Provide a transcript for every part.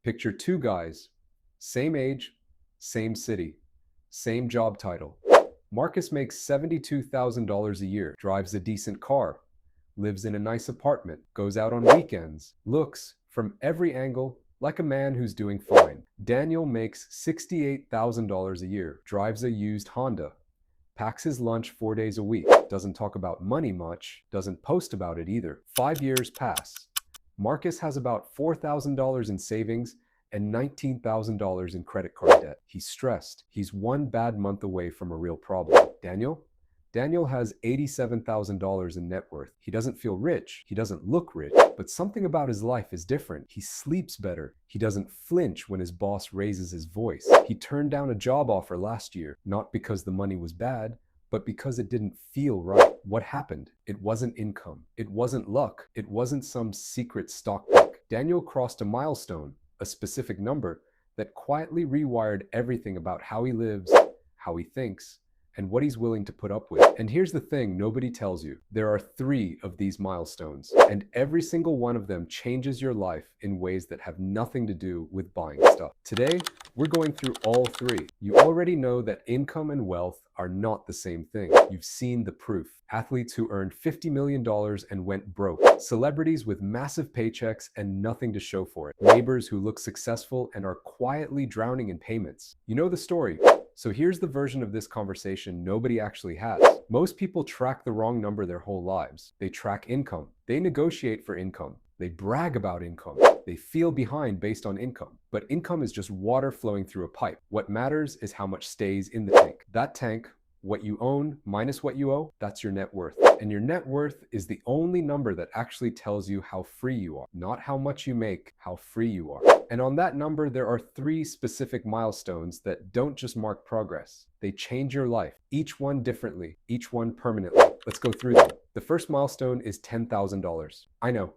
Picture two guys, same age, same city, same job title. Marcus makes $72,000 a year, drives a decent car, lives in a nice apartment, goes out on weekends, looks, from every angle, like a man who's doing fine. Daniel makes $68,000 a year, drives a used Honda, packs his lunch 4 days a week, doesn't talk about money much, doesn't post about it either. 5 years pass. Marcus has about $4,000 in savings and $19,000 in credit card debt. He's stressed. He's one bad month away from a real problem. Daniel has $87,000 in net worth. He doesn't feel rich. He doesn't look rich, but something about his life is different. He sleeps better. He doesn't flinch when his boss raises his voice. He turned down a job offer last year, not because the money was bad, but because it didn't feel right. What happened? It wasn't income. It wasn't luck. It wasn't some secret stock pick. Daniel crossed a milestone, a specific number, that quietly rewired everything about how he lives, how he thinks, and what he's willing to put up with. And here's the thing nobody tells you. There are 3 of these milestones, and every single one of them changes your life in ways that have nothing to do with buying stuff. Today, we're going through all 3. You already know that income and wealth are not the same thing. You've seen the proof. Athletes who earned $50 million and went broke. Celebrities with massive paychecks and nothing to show for it. Neighbors who look successful and are quietly drowning in payments. You know the story. So here's the version of this conversation nobody actually has. Most people track the wrong number their whole lives. They track income. They negotiate for income. They brag about income. They feel behind based on income. But income is just water flowing through a pipe. What matters is how much stays in the tank. That tank, what you own minus what you owe, that's your net worth. And your net worth is the only number that actually tells you how free you are. Not how much you make, how free you are. And on that number, there are 3 specific milestones that don't just mark progress. They change your life, each one differently, each one permanently. Let's go through them. The first milestone is $10,000. I know,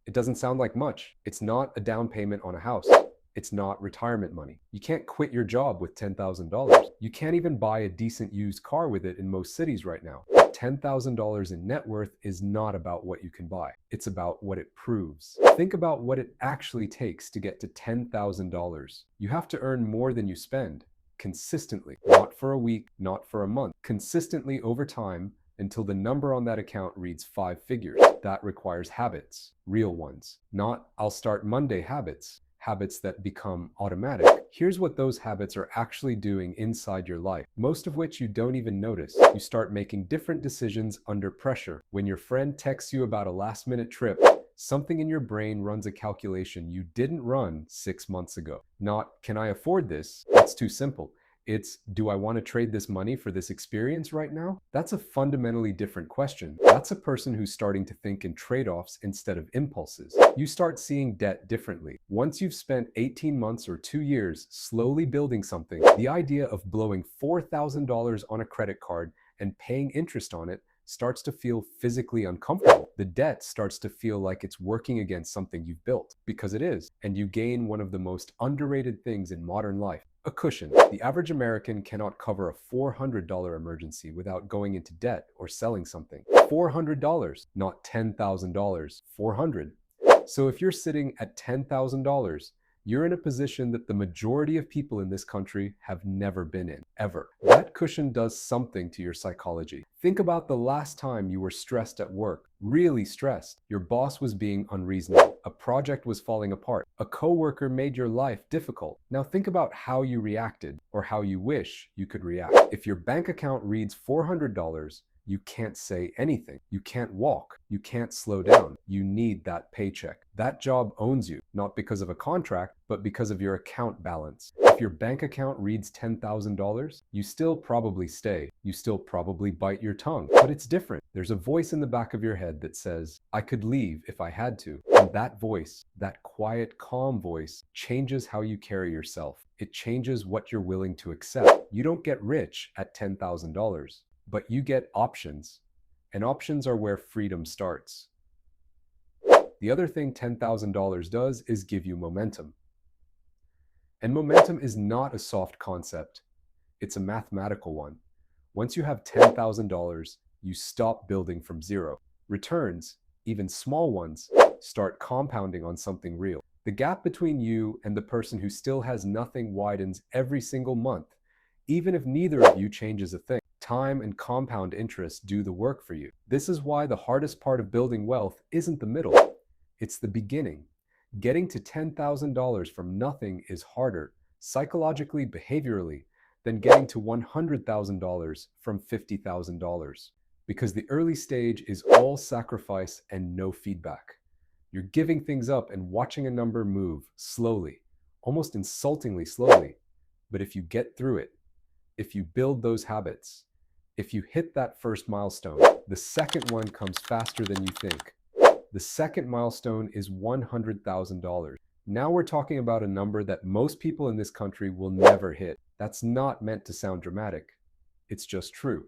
it doesn't sound like much. It's not a down payment on a house. It's not retirement money. You can't quit your job with $10,000. You can't even buy a decent used car with it in most cities right now. $10,000 in net worth is not about what you can buy. It's about what it proves. Think about what it actually takes to get to $10,000. You have to earn more than you spend, consistently. Not for a week, not for a month. Consistently over time until the number on that account reads 5 figures. That requires habits, real ones. Not I'll start Monday habits. Habits that become automatic. Here's what those habits are actually doing inside your life, most of which you don't even notice. You start making different decisions under pressure. When your friend texts you about a last-minute trip, something in your brain runs a calculation you didn't run 6 months ago. Not, can I afford this? That's too simple. It's, do I want to trade this money for this experience right now? That's a fundamentally different question. That's a person who's starting to think in trade-offs instead of impulses. You start seeing debt differently. Once you've spent 18 months or 2 years slowly building something, the idea of blowing $4,000 on a credit card and paying interest on it starts to feel physically uncomfortable. The debt starts to feel like it's working against something you've built, because it is, and you gain one of the most underrated things in modern life. A cushion. The average American cannot cover a $400 emergency without going into debt or selling something. $400, not $10,000, 400. So if you're sitting at $10,000, you're in a position that the majority of people in this country have never been in, ever. That cushion does something to your psychology. Think about the last time you were stressed at work, really stressed. Your boss was being unreasonable. A project was falling apart. A coworker made your life difficult. Now think about how you reacted, or how you wish you could react. If your bank account reads $400, you can't say anything. You can't walk. You can't slow down. You need that paycheck. That job owns you, not because of a contract, but because of your account balance. If your bank account reads $10,000, you still probably stay. You still probably bite your tongue, but it's different. There's a voice in the back of your head that says, I could leave if I had to. And that voice, that quiet, calm voice, changes how you carry yourself. It changes what you're willing to accept. You don't get rich at $10,000. But you get options, and options are where freedom starts. The other thing $10,000 does is give you momentum. And momentum is not a soft concept, it's a mathematical one. Once you have $10,000, you stop building from zero. Returns, even small ones, start compounding on something real. The gap between you and the person who still has nothing widens every single month, even if neither of you changes a thing. Time and compound interest do the work for you. This is why the hardest part of building wealth isn't the middle, it's the beginning. Getting to $10,000 from nothing is harder, psychologically, behaviorally, than getting to $100,000 from $50,000. Because the early stage is all sacrifice and no feedback. You're giving things up and watching a number move slowly, almost insultingly slowly. But if you get through it, if you build those habits, if you hit that first milestone, the second one comes faster than you think. The second milestone is $100,000. Now we're talking about a number that most people in this country will never hit. That's not meant to sound dramatic. It's just true.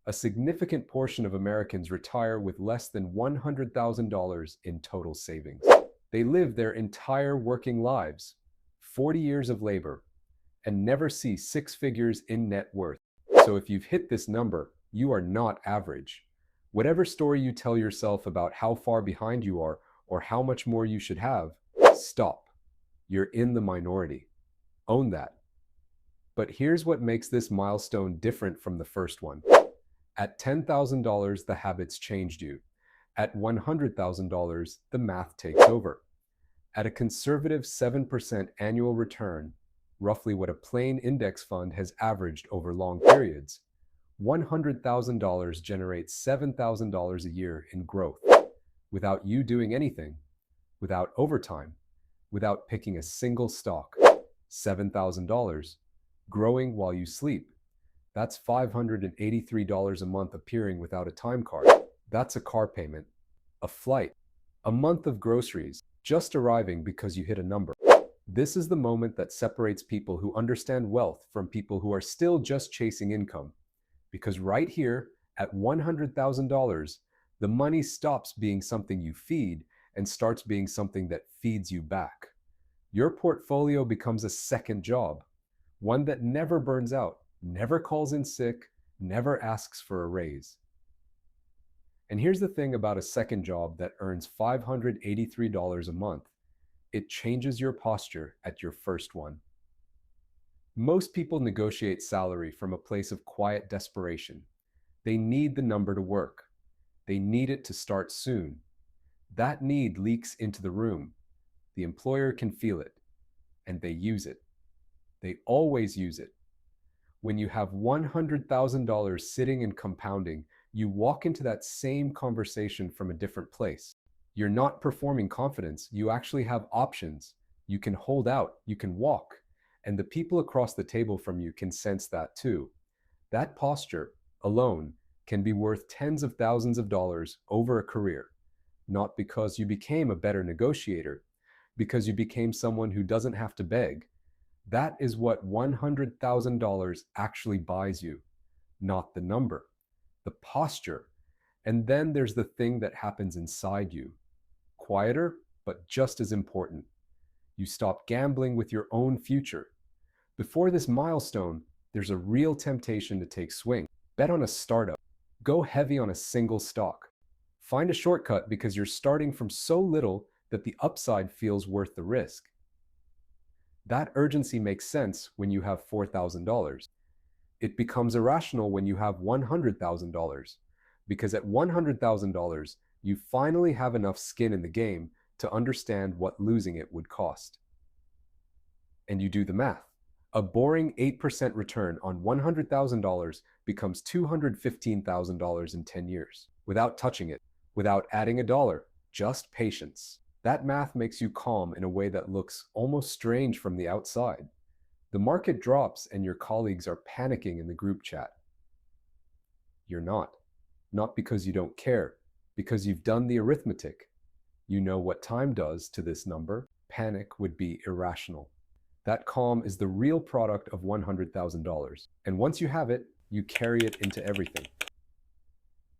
A significant portion of Americans retire with less than $100,000 in total savings. They live their entire working lives, 40 years of labor, and never see six figures in net worth. So if you've hit this number, you are not average. Whatever story you tell yourself about how far behind you are or how much more you should have, stop. You're in the minority. Own that. But here's what makes this milestone different from the first one. At $10,000, the habits changed you. At $100,000, the math takes over. At a conservative 7% annual return, roughly what a plain index fund has averaged over long periods, $100,000 generates $7,000 a year in growth, without you doing anything, without overtime, without picking a single stock. $7,000, growing while you sleep. That's $583 a month appearing without a time card. That's a car payment, a flight, a month of groceries, just arriving because you hit a number. This is the moment that separates people who understand wealth from people who are still just chasing income. Because right here, at $100,000, the money stops being something you feed and starts being something that feeds you back. Your portfolio becomes a second job, one that never burns out, never calls in sick, never asks for a raise. And here's the thing about a second job that earns $583 a month. It changes your posture at your first one. Most people negotiate salary from a place of quiet desperation. They need the number to work. They need it to start soon. That need leaks into the room. The employer can feel it, and they use it. They always use it. When you have $100,000 sitting and compounding, you walk into that same conversation from a different place. You're not performing confidence. You actually have options. You can hold out. You can walk. And the people across the table from you can sense that too. That posture alone can be worth tens of thousands of dollars over a career. Not because you became a better negotiator, because you became someone who doesn't have to beg. That is what $100,000 actually buys you, not the number, the posture. And then there's the thing that happens inside you. Quieter, but just as important. You stop gambling with your own future. Before this milestone, there's a real temptation to take swing. Bet on a startup. Go heavy on a single stock. Find a shortcut because you're starting from so little that the upside feels worth the risk. That urgency makes sense when you have $4,000. It becomes irrational when you have $100,000, because at $100,000, you finally have enough skin in the game to understand what losing it would cost. And you do the math. A boring 8% return on $100,000 becomes $215,000 in 10 years, without touching it, without adding a dollar, just patience. That math makes you calm in a way that looks almost strange from the outside. The market drops and your colleagues are panicking in the group chat. You're not. Not because you don't care, because you've done the arithmetic. You know what time does to this number. Panic would be irrational. That calm is the real product of $100,000. And once you have it, you carry it into everything.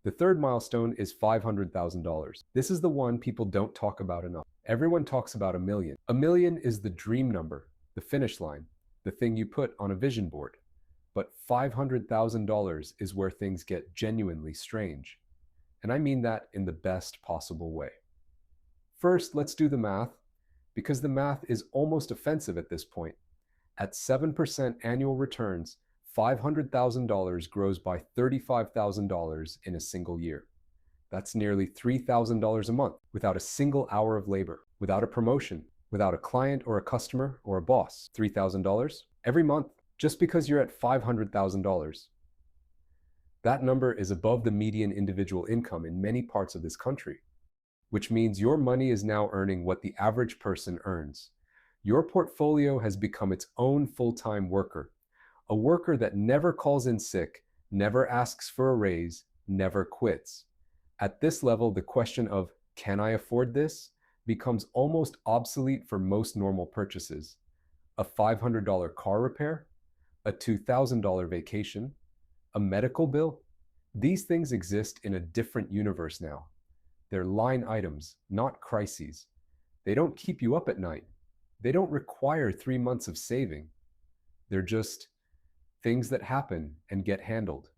The third milestone is $500,000. This is the one people don't talk about enough. Everyone talks about $1 million. $1 million is the dream number, the finish line, the thing you put on a vision board. But $500,000 is where things get genuinely strange. And I mean that in the best possible way. First, let's do the math. because the math is almost offensive at this point. At 7% annual returns, $500,000 grows by $35,000 in a single year. That's nearly $3,000 a month without a single hour of labor, without a promotion, without a client or a customer or a boss. $3,000 every month just because you're at $500,000. That number is above the median individual income in many parts of this country, which means your money is now earning what the average person earns. Your portfolio has become its own full-time worker, a worker that never calls in sick, never asks for a raise, never quits. At this level, the question of, can I afford this, becomes almost obsolete for most normal purchases. A $500 car repair? A $2,000 vacation? A medical bill? These things exist in a different universe now. They're line items, not crises. They don't keep you up at night. They don't require 3 months of saving. They're just things that happen and get handled.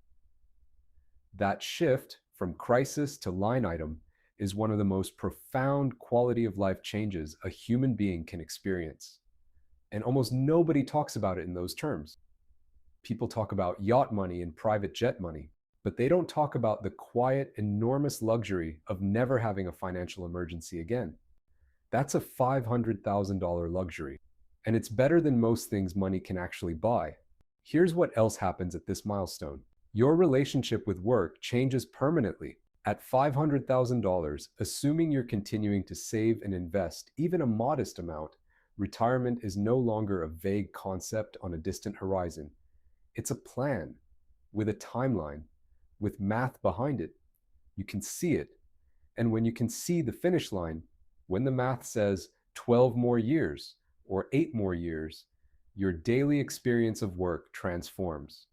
That shift from crisis to line item is one of the most profound quality of life changes a human being can experience. And almost nobody talks about it in those terms. People talk about yacht money and private jet money, but they don't talk about the quiet, enormous luxury of never having a financial emergency again. That's a $500,000 luxury, and it's better than most things money can actually buy. Here's what else happens at this milestone. Your relationship with work changes permanently. At $500,000, assuming you're continuing to save and invest even a modest amount, retirement is no longer a vague concept on a distant horizon. It's a plan, with a timeline, with math behind it. You can see it. And when you can see the finish line, when the math says 12 more years or 8 more years, your daily experience of work transforms.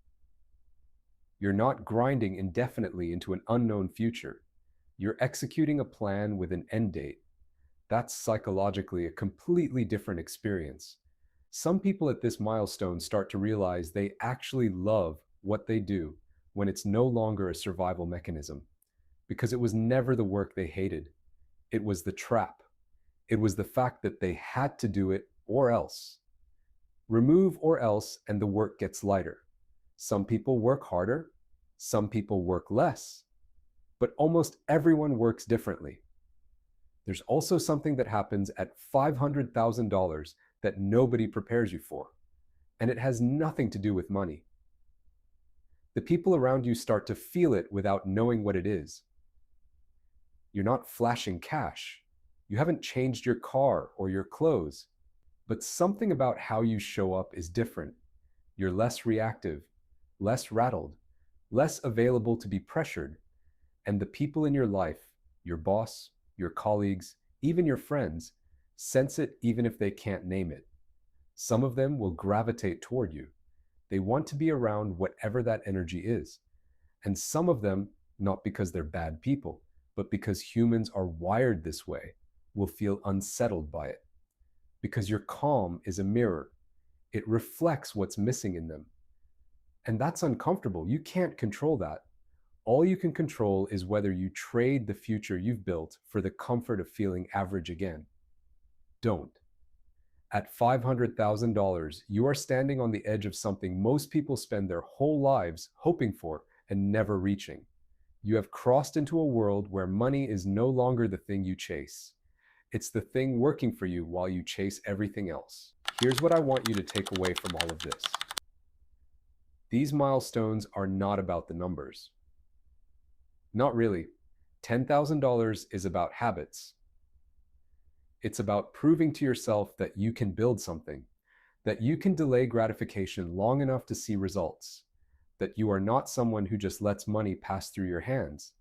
You're not grinding indefinitely into an unknown future. You're executing a plan with an end date. That's psychologically a completely different experience. Some people at this milestone start to realize they actually love what they do when it's no longer a survival mechanism, because it was never the work they hated. It was the trap. It was the fact that they had to do it or else. Remove or else and the work gets lighter. Some people work harder, some people work less, but almost everyone works differently. There's also something that happens at $500,000 that nobody prepares you for, and it has nothing to do with money. The people around you start to feel it without knowing what it is. You're not flashing cash. You haven't changed your car or your clothes, but something about how you show up is different. You're less reactive, less rattled, less available to be pressured, and the people in your life, your boss, your colleagues, even your friends, sense it even if they can't name it. Some of them will gravitate toward you. They want to be around whatever that energy is. And some of them, not because they're bad people, but because humans are wired this way, will feel unsettled by it. Because your calm is a mirror. It reflects what's missing in them. And that's uncomfortable. You can't control that. All you can control is whether you trade the future you've built for the comfort of feeling average again. Don't. At $500,000, you are standing on the edge of something most people spend their whole lives hoping for and never reaching. You have crossed into a world where money is no longer the thing you chase. It's the thing working for you while you chase everything else. Here's what I want you to take away from all of this. These milestones are not about the numbers. Not really. $10,000 is about habits. It's about proving to yourself that you can build something, that you can delay gratification long enough to see results, that you are not someone who just lets money pass through your hands.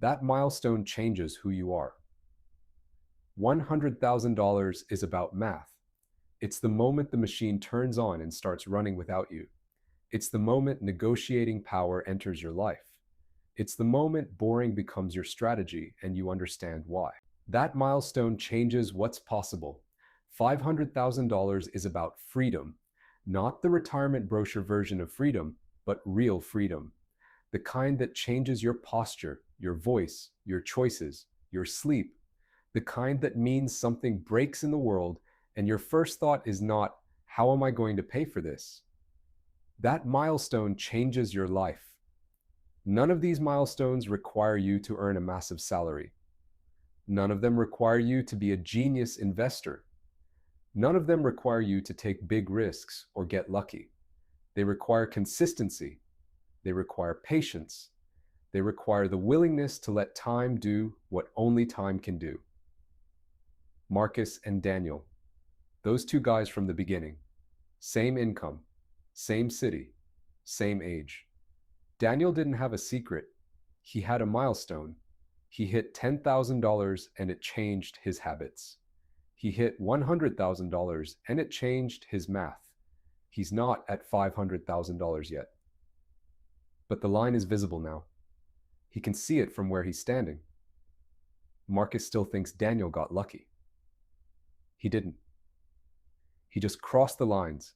That milestone changes who you are. $100,000 is about math. It's the moment the machine turns on and starts running without you. It's the moment negotiating power enters your life. It's the moment boring becomes your strategy and you understand why. That milestone changes what's possible. $500,000 is about freedom, not the retirement brochure version of freedom, but real freedom. The kind that changes your posture, your voice, your choices, your sleep. The kind that means something breaks in the world and your first thought is not, how am I going to pay for this? That milestone changes your life. None of these milestones require you to earn a massive salary. None of them require you to be a genius investor. None of them require you to take big risks or get lucky. They require consistency. They require patience. They require the willingness to let time do what only time can do. Marcus and Daniel, those two guys from the beginning. Same income, same city, same age. Daniel didn't have a secret. He had a milestone. He hit $10,000 and it changed his habits. He hit $100,000 and it changed his math. He's not at $500,000 yet. But the line is visible now. He can see it from where he's standing. Marcus still thinks Daniel got lucky. He didn't. He just crossed the lines